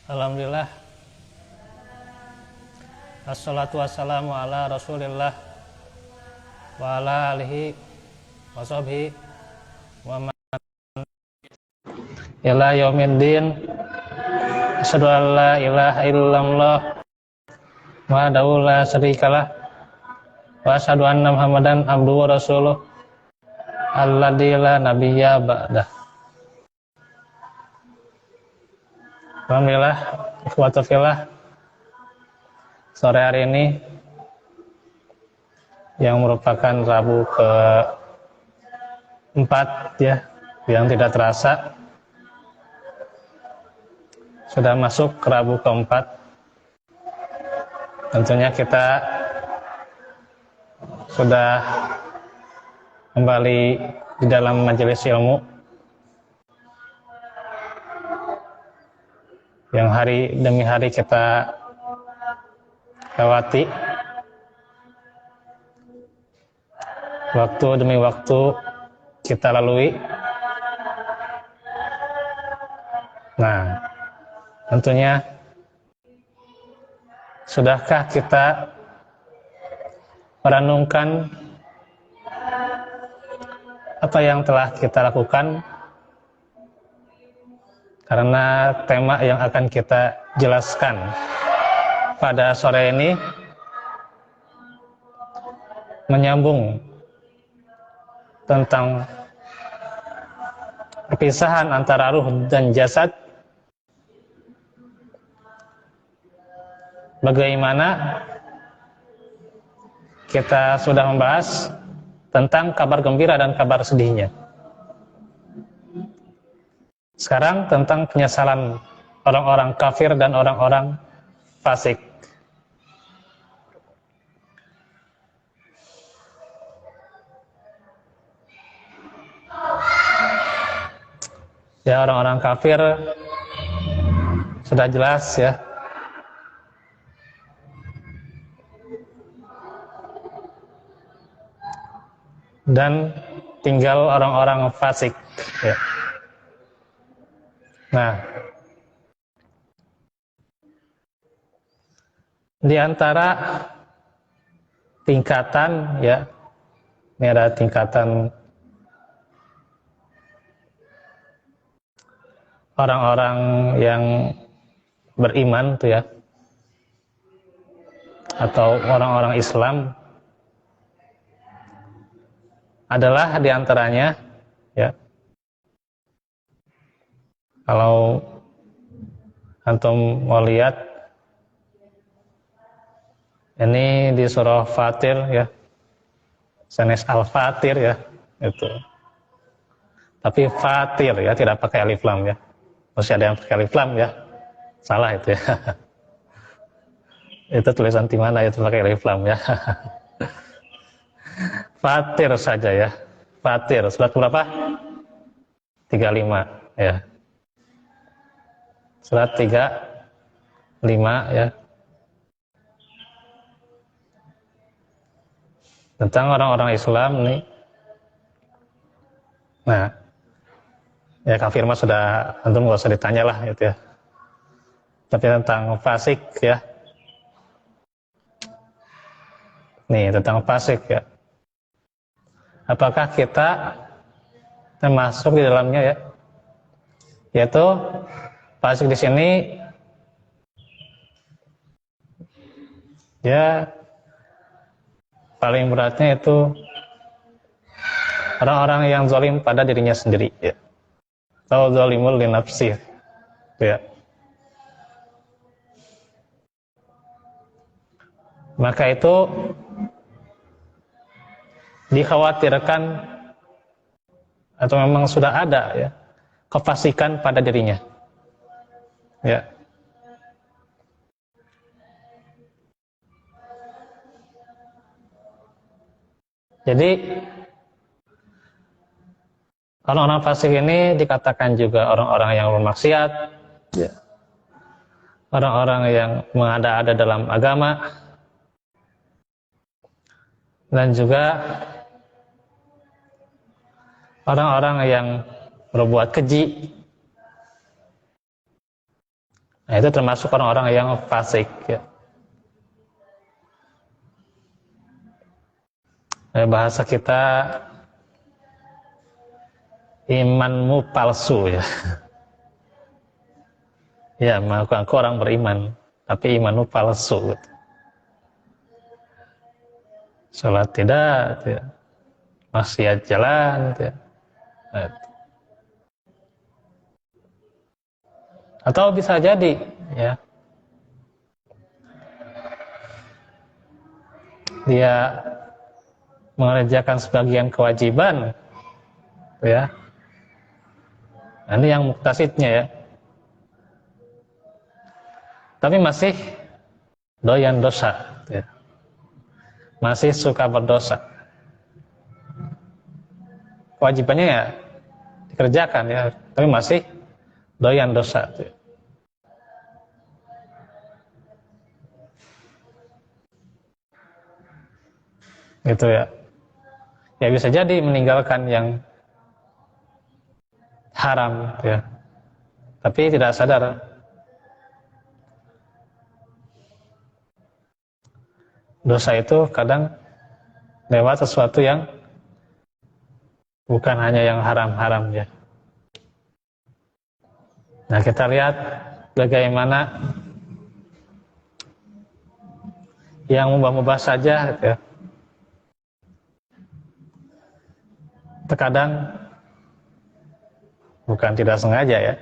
Alhamdulillah. Assalatu wassalamu ala Rasulillah wa ala alihi wa sahbihi wa man ila yaumiddin. Asyhadu an la ilaha illallah wahdahu la syarikalah wa asyhadu anna Muhammadan abduhu wa rasuluh alladzi la nabiyya ba'dah. Alhamdulillah, ikhwatu fillah, sore hari ini yang merupakan Rabu ke-4 ya, yang tidak terasa sudah masuk ke Rabu ke-4. Tentunya kita sudah kembali di dalam majelis ilmu yang hari demi hari kita lewati, waktu demi waktu kita lalui. Nah, tentunya sudahkah kita merenungkan apa yang telah kita lakukan? Karena tema yang akan kita jelaskan pada sore ini menyambung tentang perpisahan antara ruh dan jasad. Bagaimana kita sudah membahas tentang kabar gembira dan kabar sedihnya. Sekarang tentang penyesalan orang-orang kafir dan orang-orang fasik. Ya, orang-orang kafir sudah jelas ya. Dan tinggal orang-orang fasik ya. Nah, di antara tingkatan ya, ini ada tingkatan orang-orang yang beriman tuh ya, atau orang-orang Islam, adalah di antaranya ya, kalau antum mau lihat ini di surah Fatir ya, sanes Al-Fatir ya, itu. Tapi Fatir ya, tidak pakai alif lam ya. Masih ada yang pakai alif lam ya, salah itu ya. Itu tulisan di mana itu pakai alif lam ya. Fatir saja ya. Fatir surat berapa? 35 ya. Surat 35 ya. Tentang orang-orang Islam nih. Nah, ya kafir mah sudah antum enggak usah ditanya lah gitu ya. Tapi tentang fasik ya. Nih, tentang fasik ya. Apakah kita termasuk di dalamnya ya? Yaitu fasik di sini ya, paling beratnya itu orang-orang yang zalim pada dirinya sendiri ya. Atau zalimul li nafsih ya. Maka itu dikhawatirkan atau memang sudah ada ya kefasikan pada dirinya ya. Jadi orang-orang fasik ini dikatakan juga orang-orang yang bermaksiat ya. Orang-orang yang mengada-ada dalam agama, dan juga orang-orang yang berbuat keji Nah, itu termasuk orang-orang yang fasik ya. Bahasa kita imanmu palsu ya. Ya, mengaku orang beriman, tapi imanmu palsu. Gitu. Sholat tidak, ya. Maksiat jalan, ya. Atau bisa jadi, ya, dia mengerjakan sebagian kewajiban, ya. Nah, ini yang muktasidnya ya. Tapi masih doyan dosa, ya. Masih suka berdosa. Kewajibannya ya dikerjakan ya, tapi masih doyan dosa. Ya. Gitu ya. Ya bisa jadi meninggalkan yang haram, ya. Tapi tidak sadar. Dosa itu kadang lewat sesuatu yang bukan hanya yang haram-haram ya. Nah, kita lihat bagaimana yang mubah-mubah saja gitu ya. Terkadang bukan tidak sengaja ya.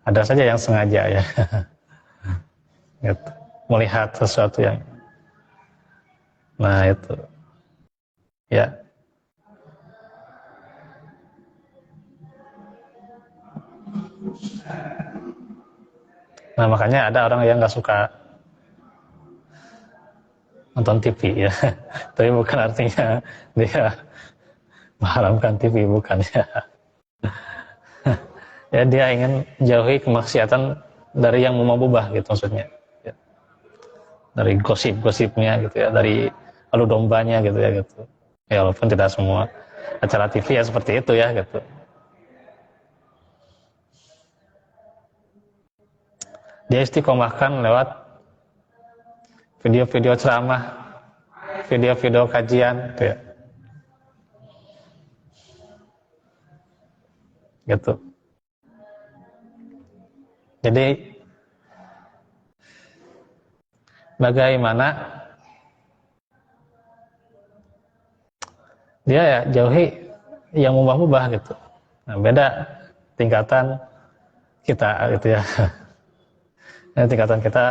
Ada saja yang sengaja ya. Gitu. Melihat sesuatu yang, nah itu ya. Nah, makanya ada orang yang nggak suka nonton TV ya. Tapi bukan artinya dia mengharamkan TV, bukan ya. Ya, dia ingin jauhi kemaksiatan dari yang memabubah gitu maksudnya. Ya. Dari gosip-gosipnya gitu ya, dari adu dombanya gitu ya gitu. Ya, walaupun tidak semua acara TV ya seperti itu ya gitu. Dia istiqomahkan lewat video-video ceramah, video-video kajian gitu ya. Gitu. Jadi bagaimana dia ya jauhi yang mubah-mubah gitu. Nah, beda tingkatan kita gitu ya. Nah, tingkatan kita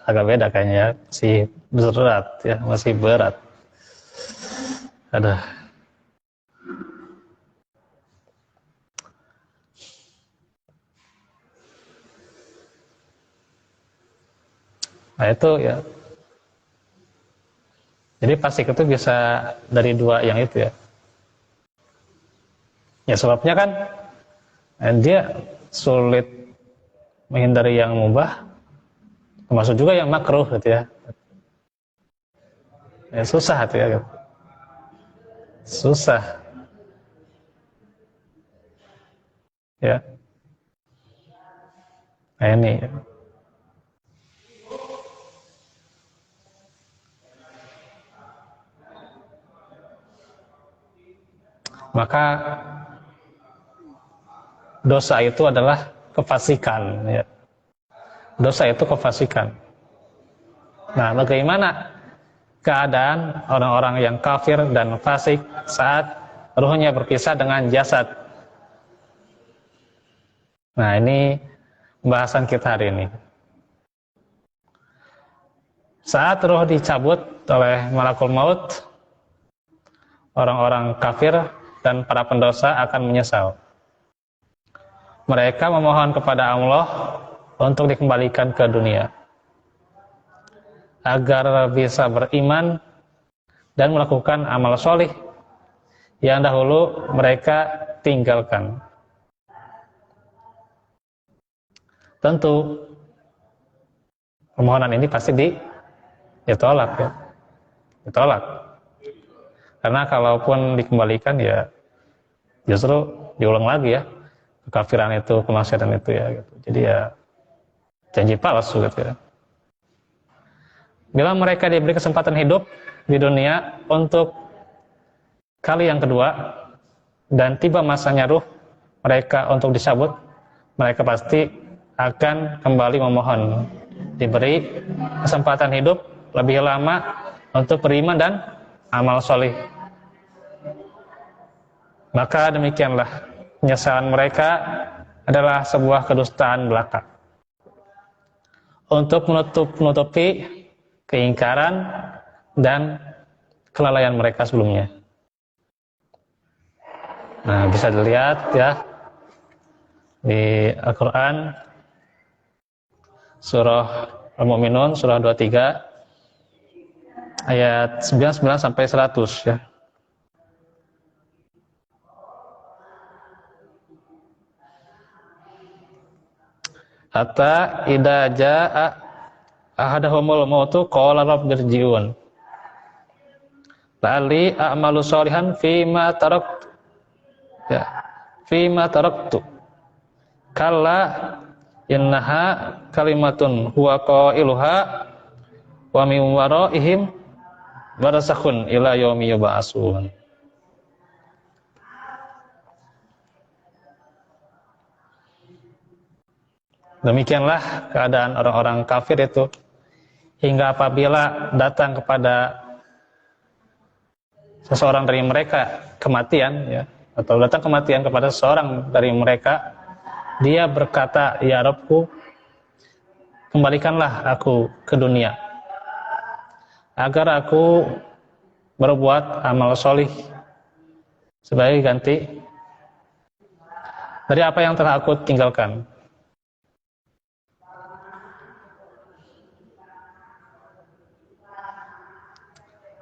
agak beda kayaknya ya, masih berat ya, masih berat. Ada. Nah itu ya. Jadi fasik itu bisa dari dua yang itu ya. Ya sebabnya kan dia sulit menghindari yang mubah, termasuk juga yang makruh gitu ya. Ya susah gitu ya. Susah. Ya. Nah ini. Maka dosa itu adalah kefasikan ya. Dosa itu kefasikan. Nah, bagaimana keadaan orang-orang yang kafir dan fasik saat ruhnya berpisah dengan jasad? Nah, ini pembahasan kita hari ini. Saat ruh dicabut oleh malakul maut, orang-orang kafir dan para pendosa akan menyesal. Mereka memohon kepada Allah untuk dikembalikan ke dunia agar bisa beriman dan melakukan amal solih yang dahulu mereka tinggalkan. Tentu permohonan ini pasti ditolak ya. Ditolak. Karena kalaupun dikembalikan ya justru diulang lagi ya kekafiran itu, kemaksiatan itu ya gitu. Jadi ya janji palsu gitu ya. Bila mereka diberi kesempatan hidup di dunia untuk kali yang kedua dan tiba masanya ruh mereka untuk dicabut, mereka pasti akan kembali memohon diberi kesempatan hidup lebih lama untuk beriman dan amal soleh. Maka demikianlah penyesalan mereka adalah sebuah kedustaan belaka untuk menutupi keingkaran dan kelalaian mereka sebelumnya. Nah, bisa dilihat ya di Al-Quran surah Al-Mu'minun surah 23 ayat 99 sampai 100 ya. Hatta idza jaa ahadahumul mautu qala rabbirji'un la'alli a'malu sholihan fima taraktu ya fima taraktu kalla innaha kalimatun huwa qailuha wa min waraihim barazakhun ila yaumi yub'atsun. Demikianlah keadaan orang-orang kafir itu hingga apabila datang kepada seseorang dari mereka kematian ya, atau datang kematian kepada seseorang dari mereka, dia berkata, ya Rabbku, kembalikanlah aku ke dunia agar aku berbuat amal solih sebagai ganti dari apa yang telah aku tinggalkan.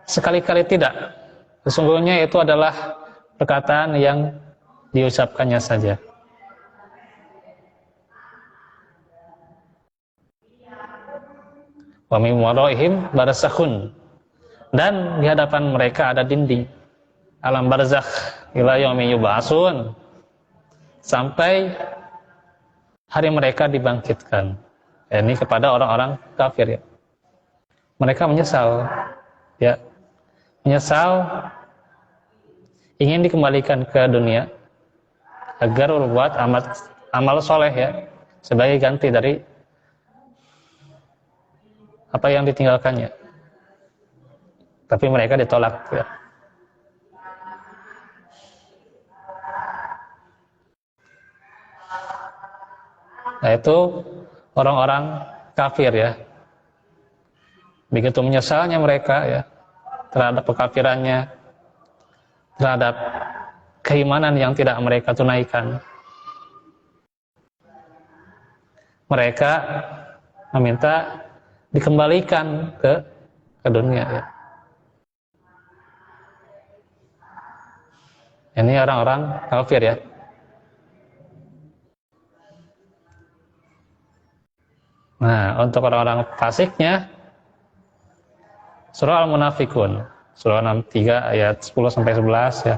Sekali-kali tidak. Sesungguhnya itu adalah perkataan yang diucapkannya saja. Wa min waraihim barzakhun. Dan di hadapan mereka ada dinding. Alam barzakh ila yaumi yub'atsun. Sampai hari mereka dibangkitkan. Ini kepada orang-orang kafir ya. Mereka menyesal ya. Menyesal ingin dikembalikan ke dunia agar berbuat amal soleh ya sebagai ganti dari apa yang ditinggalkannya, tapi mereka ditolak ya. Nah itu orang-orang kafir ya, begitu menyesalnya mereka ya terhadap kekafirannya, terhadap keimanan yang tidak mereka tunaikan. Mereka meminta dikembalikan ke dunia ya. Ini orang-orang kafir ya. Nah, untuk orang-orang fasiknya surah Al-Munafikun, surah 63 ayat 10 sampai 11 ya.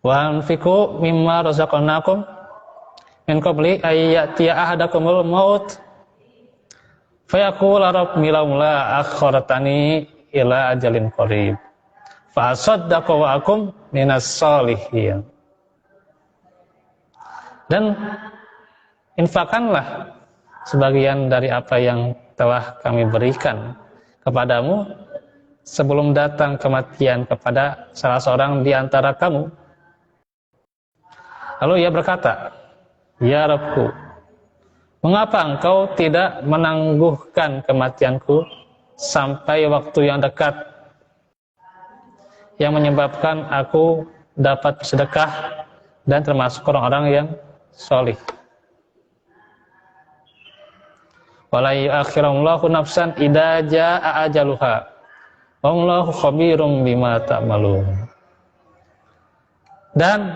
Wa anfiqu mimma razaqnakum min qabli ay ya'tiya ahadakumul maut fayaqula rabbi laula akhartani ila ajalin qarib fa asaddaqu wa akum minas sholihin. Dan infakkanlah sebagian dari apa yang telah kami berikan kepadamu sebelum datang kematian kepada salah seorang di antara kamu. Lalu ia berkata, ya Rabbku, mengapa engkau tidak menangguhkan kematianku sampai waktu yang dekat yang menyebabkan aku dapat bersedekah dan termasuk orang-orang yang solih. Wala yu'akhirullahu nafsan idza jaa ajaluha wallahu khabirum bima ta'malun. Dan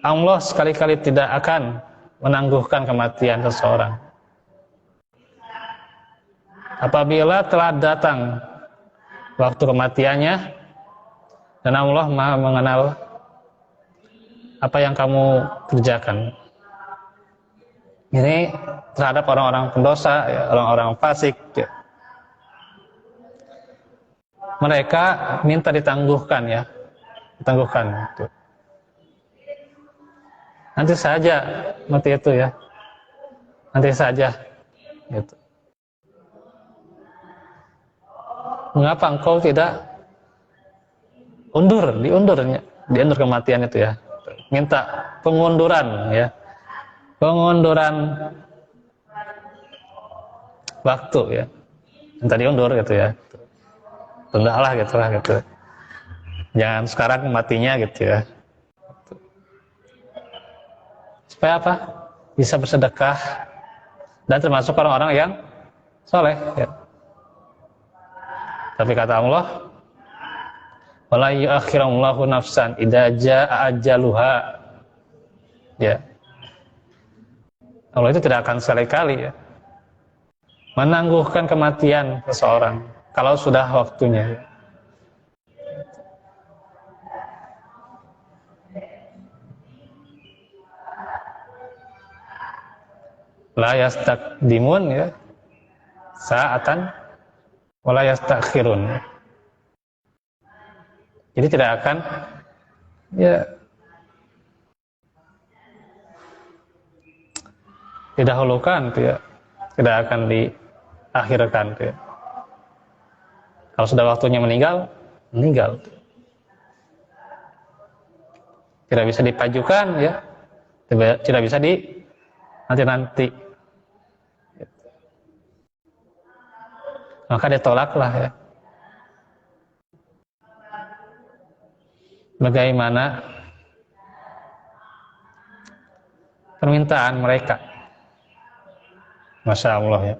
Allah sekali-kali tidak akan menangguhkan kematian seseorang apabila telah datang waktu kematiannya, dan Allah Maha mengenal apa yang kamu kerjakan. Ini terhadap orang-orang pendosa, ya, orang-orang fasik. Ya. Mereka minta ditangguhkan, ya, ditangguhkan. Gitu. Nanti saja, seperti itu ya. Nanti saja. Gitu. Mengapa engkau tidak diundur kematian itu ya? Minta pengunduran ya, pengunduran waktu ya, minta diundur gitu ya, tundalah gitu, jangan sekarang matinya gitu ya, supaya apa? Bisa bersedekah dan termasuk orang-orang yang soleh ya. Tapi kata Allah, wala yu'akhirullahu nafsan idza jaa ajaluha. Ya. Allah itu tidak akan sekali-kali ya menangguhkan kematian seseorang kalau sudah waktunya. La yastaqdimun ya sa'atan wala yastakhirun. Jadi tidak akan ya didahulukan ya, tidak akan diakhirkan ya. Kalau sudah waktunya meninggal. Tidak bisa dipajukan ya. Tidak bisa nanti. Maka ditolaklah ya. Bagaimana permintaan mereka? Masya Allah ya.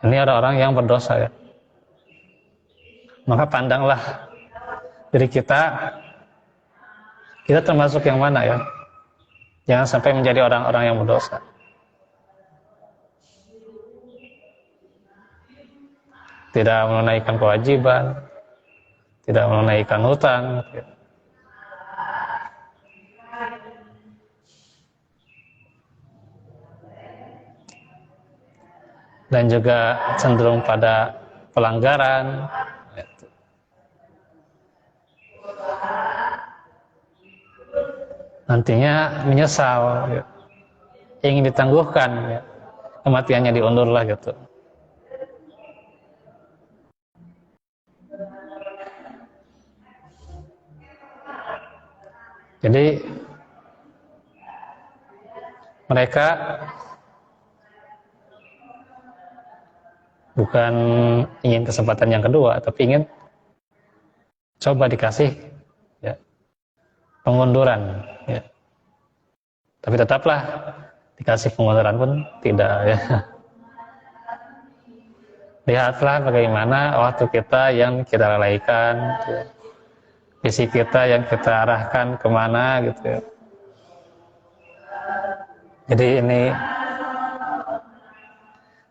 Ini ada orang yang berdosa ya. Maka pandanglah diri kita termasuk yang mana ya. Jangan sampai menjadi orang-orang yang berdosa. Tidak menunaikan kewajiban, tidak menunaikan hutang. Dan juga cenderung pada pelanggaran. Nantinya menyesal, ya. Ingin ditangguhkan, ya. Kematiannya diundurlah gitu. Jadi mereka bukan ingin kesempatan yang kedua, tapi ingin coba dikasih ya, pengunduran ya. Tapi tetaplah dikasih pengunduran pun tidak ya. Lihatlah bagaimana waktu kita yang kita lalaikan ya. Visi kita yang kita arahkan kemana gitu ya. Jadi ini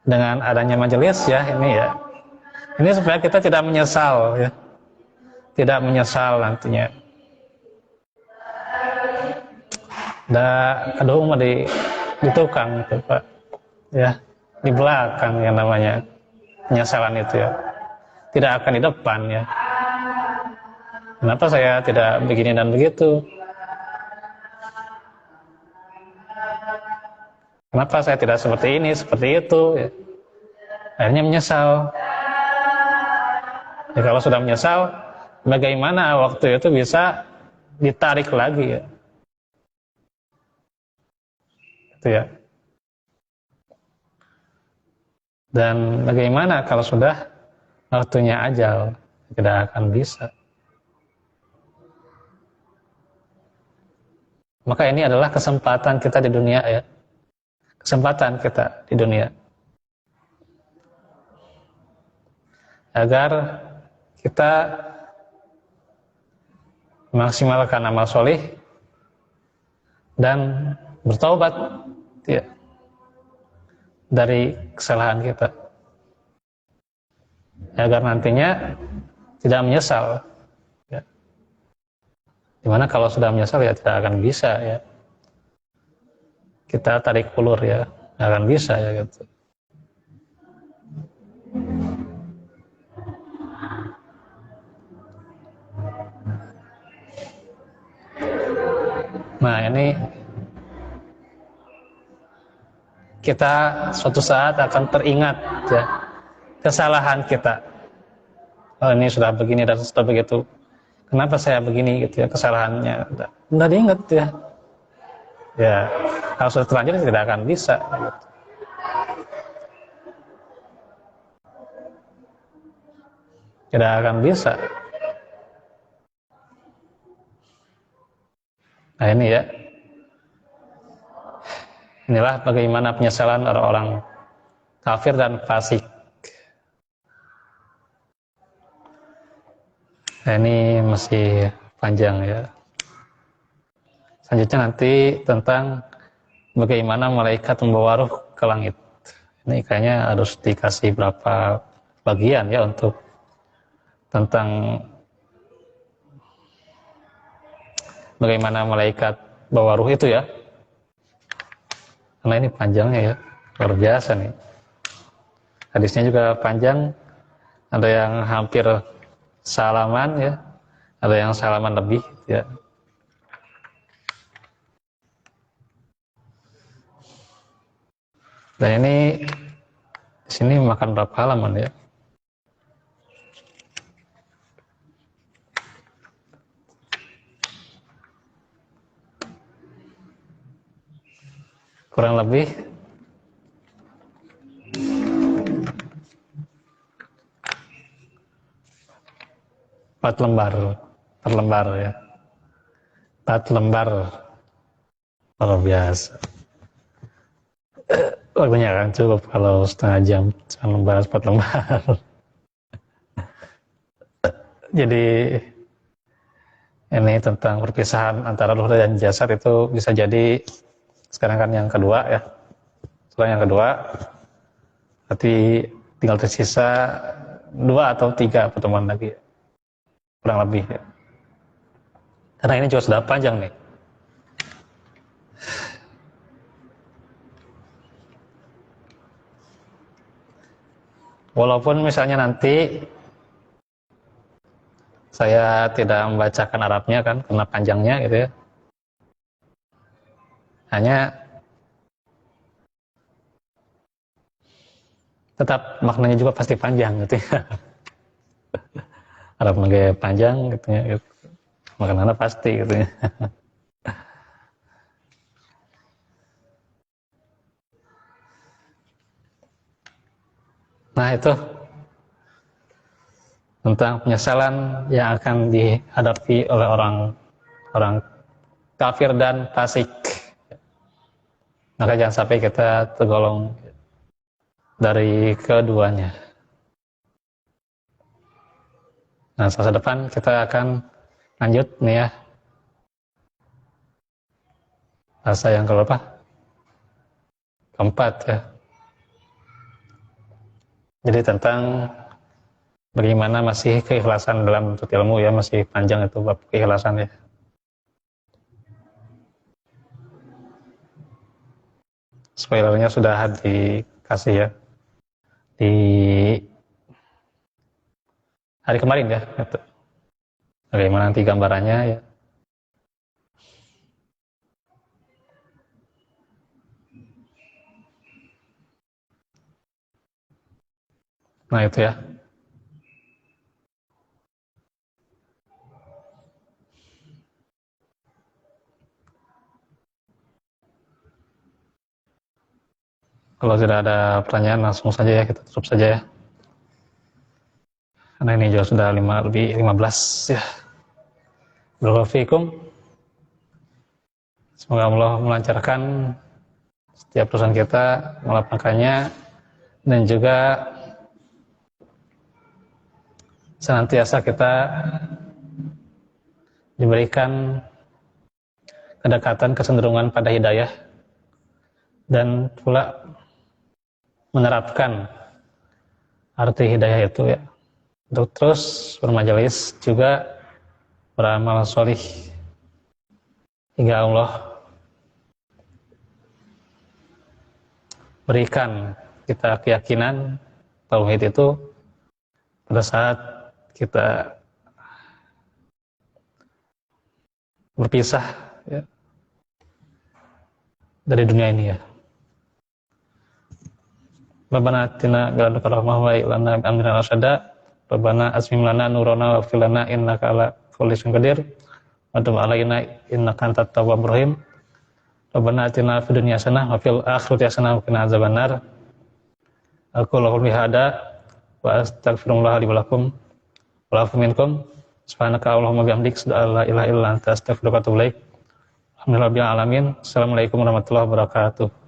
dengan adanya majelis ya ini supaya kita tidak menyesal ya, tidak menyesal nantinya. Aduh mah di tukang gitu, Pak ya, di belakang yang namanya penyesalan itu ya, tidak akan di depan ya. Kenapa saya tidak begini dan begitu? Kenapa saya tidak seperti ini, seperti itu? Ya. Akhirnya menyesal. Ya, kalau sudah menyesal, bagaimana waktu itu bisa ditarik lagi ya? Itu ya. Dan bagaimana kalau sudah waktunya ajal? Tidak akan bisa. Maka ini adalah kesempatan kita di dunia ya. Kesempatan kita di dunia. Agar kita memaksimalkan amal soleh dan bertaubat ya, dari kesalahan kita. Agar nantinya tidak menyesal ya. Dimana kalau sudah menyesal ya tidak akan bisa ya kita tarik ulur ya, nggak akan bisa ya gitu. Nah ini kita suatu saat akan teringat ya kesalahan kita. Oh ini sudah begini dan sudah begitu. Kenapa saya begini gitu ya kesalahannya? Nggak diingat ya. Ya kalau sudah terlanjur tidak akan bisa. Gitu. Tidak akan bisa. Nah ini ya. Inilah bagaimana penyesalan orang-orang kafir dan fasik. Nah, ini masih panjang ya. Selanjutnya nanti tentang bagaimana malaikat membawa ruh ke langit. Ini kayaknya harus dikasih berapa bagian ya untuk tentang bagaimana malaikat bawa ruh itu ya. Karena ini panjangnya ya, luar biasa nih. Hadisnya juga panjang, ada yang hampir salaman ya, ada yang salaman lebih ya. Dan ini di sini makan berapa halaman ya? Kurang lebih 4 lembar per lembar ya, 4 lembar, luar biasa. Waktunya kan cukup kalau setengah jam cuma membahas 4 lembar. Jadi ini tentang perpisahan antara ruh dan jasad itu bisa jadi sekarang kan yang kedua ya. Setelah yang kedua berarti tinggal tersisa 2 atau 3 pertemuan lagi kurang lebih ya. Karena ini juga sudah panjang nih. Walaupun misalnya nanti saya tidak membacakan Arabnya kan karena panjangnya gitu ya. Hanya tetap maknanya juga pasti panjang gitu ya. Arab maghrib panjang gitu ya. Gitu. Maknanya pasti gitu ya. Nah itu tentang penyesalan yang akan dihadapi oleh orang kafir dan fasik. Maka jangan sampai kita tergolong dari keduanya. Nah, selasa depan kita akan lanjut nih ya. Selasa yang keberapa? Keempat ya. Jadi tentang bagaimana masih keikhlasan dalam menuntut ilmu ya, masih panjang itu bab keikhlasan ya. Spoilernya sudah dikasih ya di hari kemarin ya. Gitu. Bagaimana nanti gambarannya ya. Nah itu ya. Kalau tidak ada pertanyaan langsung saja ya, kita tutup saja ya. Karena ini juga sudah lebih 15 ya. Barakallahu. Semoga Allah melancarkan setiap perusahaan kita, melapangkannya, dan juga senantiasa kita diberikan kedekatan, kecenderungan pada hidayah, dan pula menerapkan arti hidayah itu ya, untuk terus bermajelis juga beramal solih hingga Allah berikan kita keyakinan tauhid itu pada saat kita berpisah ya, dari dunia ini ya. Rabbana atina min ladunka rahmah wa hab lana min amrina rasyada. Rabbana asmim lana nurana wa fil lana innaka ala kulli syai'in qadir. Wa tub alaina innaka antat tawwabur rahim. Rabbana atina fid dunya hasanah wa fil akhirati hasanah wa qina azabannar. Aku lahul bihada wa astaghfirullah li wa lakum wa lakum minkum. Subhanaka Allahumma bihamdik la ilaha illa anta astaghfiruka wa atubu ilaik. Alhamdulillahirabbil alamin. Assalamualaikum warahmatullahi wabarakatuh.